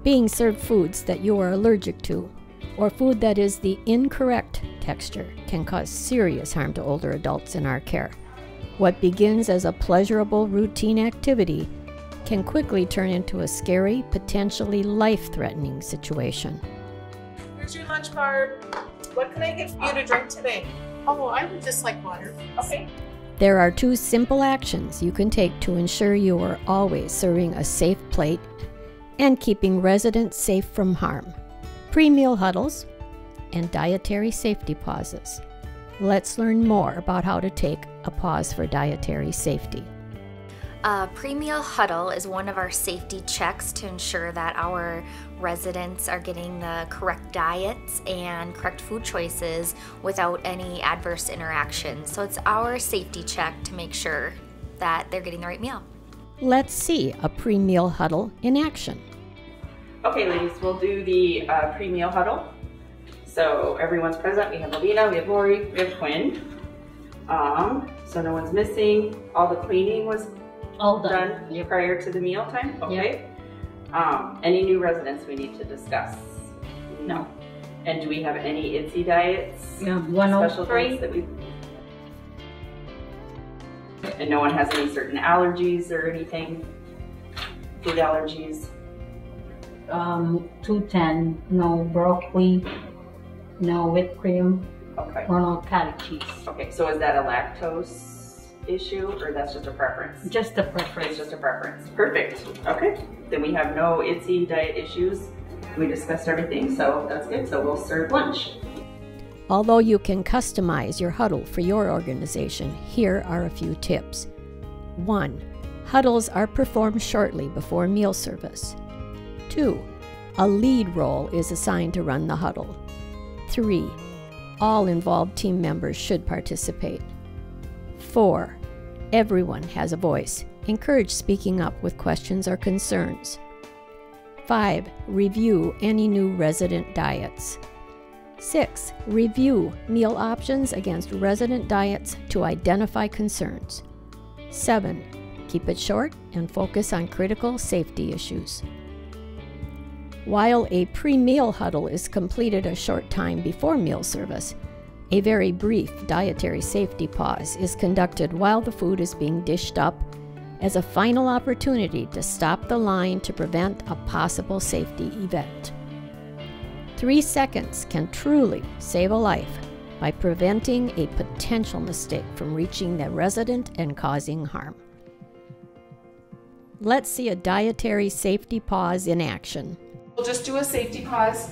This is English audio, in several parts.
Being served foods that you are allergic to, or food that is the incorrect texture, can cause serious harm to older adults in our care. What begins as a pleasurable routine activity can quickly turn into a scary, potentially life-threatening situation. Here's your lunch bar. What can I get for you to drink today? Oh, I would just like water. Okay. There are 2 simple actions you can take to ensure you are always serving a safe plate and keeping residents safe from harm: pre-meal huddles and dietary safety pauses. Let's learn more about how to take a pause for dietary safety. A pre-meal huddle is one of our safety checks to ensure that our residents are getting the correct diets and correct food choices without any adverse interactions. So it's our safety check to make sure that they're getting the right meal. Let's see a pre-meal huddle in action. Okay, ladies, we'll do the pre-meal huddle. So everyone's present. We have Alina, we have Lori, we have Quinn. So no one's missing. All the cleaning was All done. Yep. Prior to the meal time? Okay. Yep. Any new residents we need to discuss? No. And do we have any ITSE diets? Yeah, special 103. diets that we... And no one has any certain allergies or anything? Food allergies? 210, no broccoli, no whipped cream, Okay. or no cottage cheese. Okay, so is that a lactose issue or that's just a preference? Just a preference. It's just a preference. Perfect. Okay. Then we have no ITSE diet issues. We discussed everything, so that's good. So we'll serve lunch. Although you can customize your huddle for your organization, here are a few tips. 1. Huddles are performed shortly before meal service. 2. A lead role is assigned to run the huddle. 3. All involved team members should participate. 4. Everyone has a voice. Encourage speaking up with questions or concerns. 5. Review any new resident diets. 6. Review meal options against resident diets to identify concerns. 7. Keep it short and focus on critical safety issues. While a pre-meal huddle is completed a short time before meal service, a very brief dietary safety pause is conducted while the food is being dished up as a final opportunity to stop the line to prevent a possible safety event. 3 seconds can truly save a life by preventing a potential mistake from reaching the resident and causing harm. Let's see a dietary safety pause in action. We'll just do a safety pause.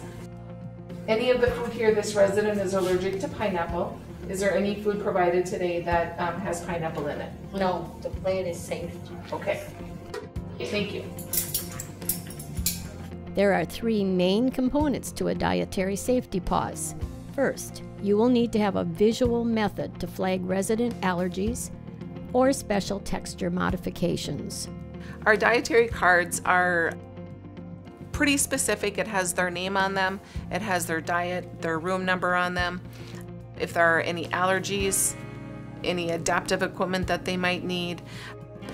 Any of the food here, this resident is allergic to pineapple. Is there any food provided today that has pineapple in it? No, the plate is safe. Okay. Thank you. There are 3 main components to a dietary safety pause. First, you will need to have a visual method to flag resident allergies or special texture modifications. Our dietary cards are pretty specific. It has their name on them, it has their diet, their room number on them. If there are any allergies, any adaptive equipment that they might need,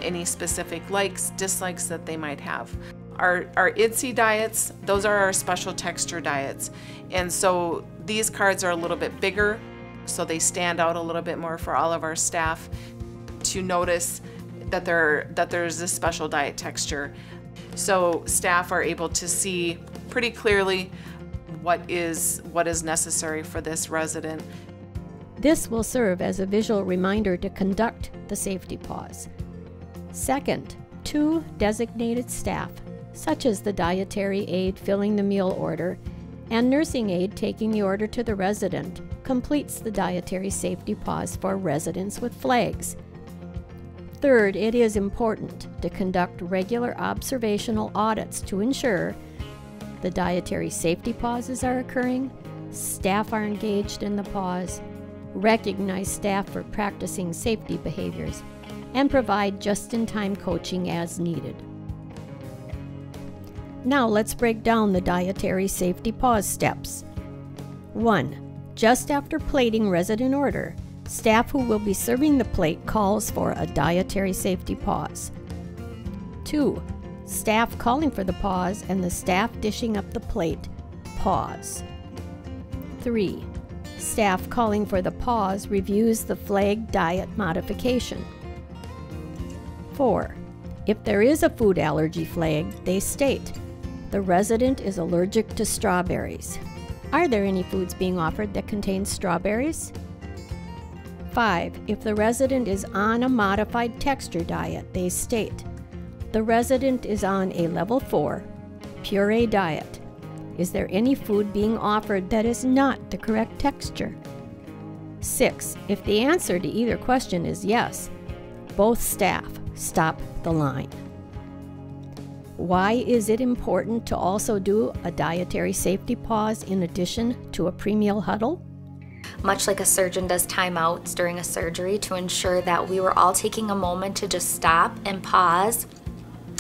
any specific likes, dislikes that they might have. Our ITSE diets, those are our special texture diets. And so these cards are a little bit bigger, so they stand out a little bit more for all of our staff to notice that there's a special diet texture. So staff are able to see pretty clearly what is necessary for this resident. This will serve as a visual reminder to conduct the safety pause. Second, 2 designated staff, such as the dietary aide filling the meal order and nursing aide taking the order to the resident, completes the dietary safety pause for residents with flags. Third, it is important to conduct regular observational audits to ensure the dietary safety pauses are occurring, staff are engaged in the pause, recognize staff for practicing safety behaviors, and provide just-in-time coaching as needed. Now let's break down the dietary safety pause steps. 1. Just after plating resident order, staff who will be serving the plate calls for a dietary safety pause. 2. Staff calling for the pause and the staff dishing up the plate. Pause. 3. Staff calling for the pause reviews the flagged diet modification. 4. If there is a food allergy flag, they state, the resident is allergic to strawberries. Are there any foods being offered that contain strawberries? 5. If the resident is on a modified texture diet, they state, the resident is on a level 4 puree diet. Is there any food being offered that is not the correct texture? 6. If the answer to either question is yes, both staff stop the line. Why is it important to also do a dietary safety pause in addition to a premeal huddle? Much like a surgeon does timeouts during a surgery to ensure that we were all taking a moment to just stop and pause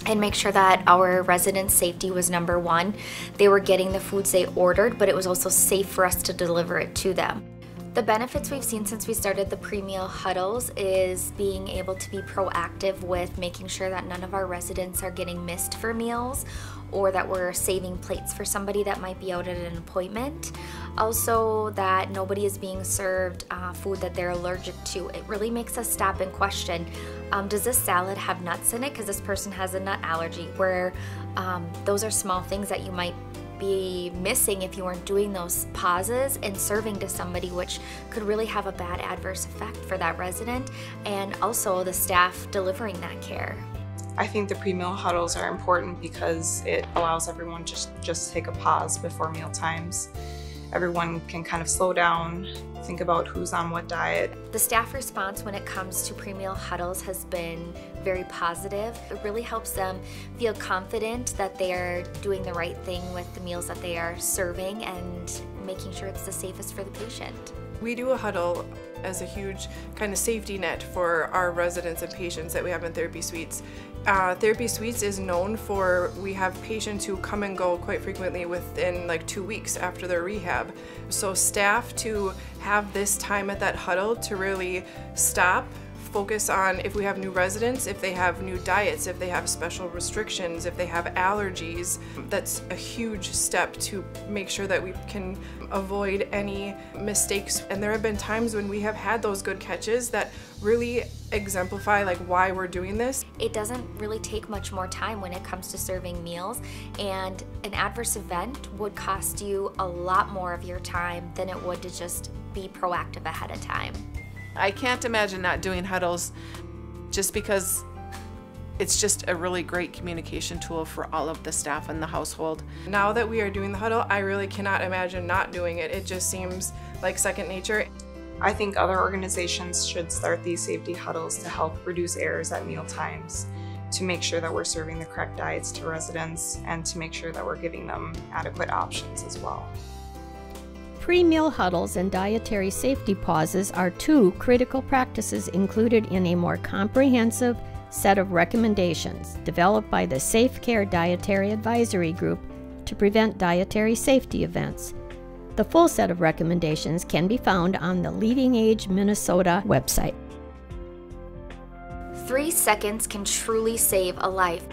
and make sure that our residents' safety was number one. They were getting the foods they ordered, but it was also safe for us to deliver it to them. The benefits we've seen since we started the premeal huddles is being able to be proactive with making sure that none of our residents are getting missed for meals, or that we're saving plates for somebody that might be out at an appointment. Also, that nobody is being served food that they're allergic to. It really makes us stop and question, does this salad have nuts in it because this person has a nut allergy? Where those are small things that you might be missing if you weren't doing those pauses and serving to somebody, which could really have a bad adverse effect for that resident and also the staff delivering that care. I think the pre-meal huddles are important because it allows everyone to just take a pause before meal times. Everyone can kind of slow down, think about who's on what diet. The staff response when it comes to premeal huddles has been very positive. It really helps them feel confident that they are doing the right thing with the meals that they are serving and making sure it's the safest for the patient. We do a huddle as a huge kind of safety net for our residents and patients that we have in therapy suites. Therapy suites is known for, we have patients who come and go quite frequently within like 2 weeks after their rehab. So staff to have this time at that huddle to really stop, focus on if we have new residents, if they have new diets, if they have special restrictions, if they have allergies. That's a huge step to make sure that we can avoid any mistakes. And there have been times when we have had those good catches that really exemplify like why we're doing this. It doesn't really take much more time when it comes to serving meals, and an adverse event would cost you a lot more of your time than it would to just be proactive ahead of time. I can't imagine not doing huddles just because it's just a really great communication tool for all of the staff in the household. Now that we are doing the huddle, I really cannot imagine not doing it. It just seems like second nature. I think other organizations should start these safety huddles to help reduce errors at meal times, to make sure that we're serving the correct diets to residents, and to make sure that we're giving them adequate options as well. Pre-meal huddles and dietary safety pauses are two critical practices included in a more comprehensive set of recommendations developed by the Safe Care Dietary Advisory Group to prevent dietary safety events. The full set of recommendations can be found on the Leading Age Minnesota website. 3 seconds can truly save a life.